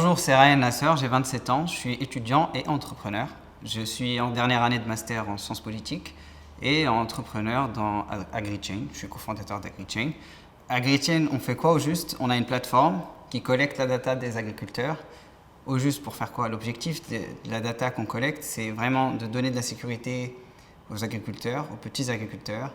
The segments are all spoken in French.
Bonjour, c'est Ryan Nasser, j'ai 27 ans, je suis étudiant et entrepreneur. Je suis en dernière année de master en sciences politiques et entrepreneur dans AgriChain. Je suis cofondateur d'AgriChain. AgriChain, on fait quoi au juste? On a une plateforme qui collecte la data des agriculteurs. Au juste, pour faire quoi? L'objectif de la data qu'on collecte, c'est vraiment de donner de la sécurité aux agriculteurs, aux petits agriculteurs,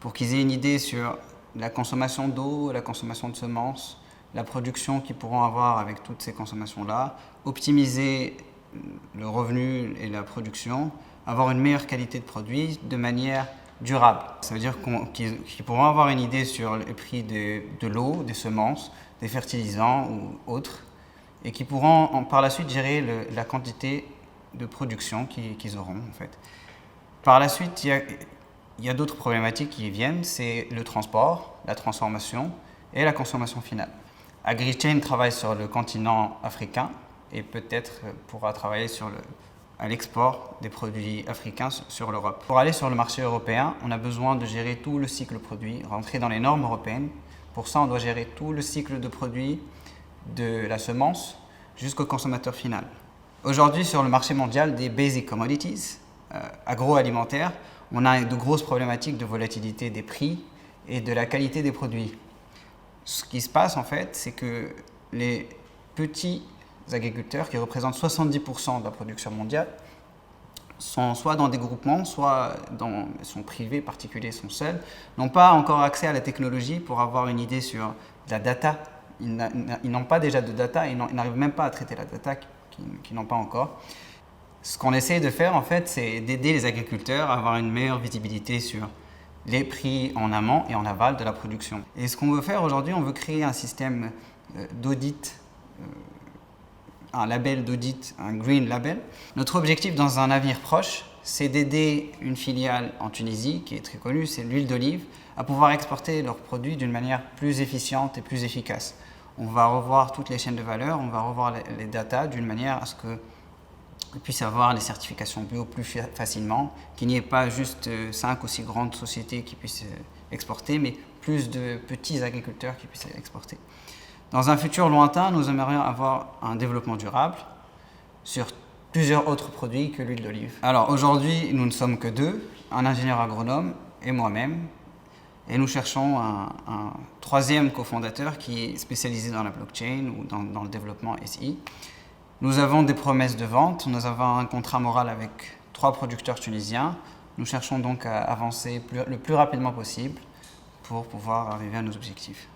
pour qu'ils aient une idée sur la consommation d'eau, la consommation de semences, la production qu'ils pourront avoir avec toutes ces consommations-là, optimiser le revenu et la production, avoir une meilleure qualité de produit de manière durable. Ça veut dire qu'ils pourront avoir une idée sur le prix de l'eau, des semences, des fertilisants ou autres, et qui pourront par la suite gérer la quantité de production qu'ils auront en fait. Par la suite, il y a d'autres problématiques qui viennent, c'est le transport, la transformation et la consommation finale. AgriChain travaille sur le continent africain et peut-être pourra travailler à l'export des produits africains sur l'Europe. Pour aller sur le marché européen, on a besoin de gérer tout le cycle produit, rentrer dans les normes européennes. Pour ça, on doit gérer tout le cycle de produit de la semence jusqu'au consommateur final. Aujourd'hui, sur le marché mondial des basic commodities agroalimentaires, on a de grosses problématiques de volatilité des prix et de la qualité des produits. Ce qui se passe en fait, c'est que les petits agriculteurs qui représentent 70% de la production mondiale sont soit dans des groupements, soit sont privés, particuliers, sont seuls, n'ont pas encore accès à la technologie pour avoir une idée sur la data. Ils n'ont pas déjà de data, ils n'arrivent même pas à traiter la data qu'ils n'ont pas encore. Ce qu'on essaie de faire en fait, c'est d'aider les agriculteurs à avoir une meilleure visibilité sur les prix en amont et en aval de la production. Et ce qu'on veut faire aujourd'hui, on veut créer un système d'audit, un label d'audit, un green label. Notre objectif dans un avenir proche, c'est d'aider une filiale en Tunisie, qui est très connue, c'est l'huile d'olive, à pouvoir exporter leurs produits d'une manière plus efficiente et plus efficace. On va revoir toutes les chaînes de valeur, on va revoir les datas d'une manière à ce que puisse avoir les certifications bio plus facilement, qu'il n'y ait pas juste 5 ou 6 grandes sociétés qui puissent exporter, mais plus de petits agriculteurs qui puissent exporter. Dans un futur lointain, nous aimerions avoir un développement durable sur plusieurs autres produits que l'huile d'olive. Alors aujourd'hui, nous ne sommes que deux, un ingénieur agronome et moi-même, et nous cherchons un troisième cofondateur qui est spécialisé dans la blockchain ou dans le développement SI. Nous avons des promesses de vente, nous avons un contrat moral avec 3 producteurs tunisiens. Nous cherchons donc à avancer le plus rapidement possible pour pouvoir arriver à nos objectifs.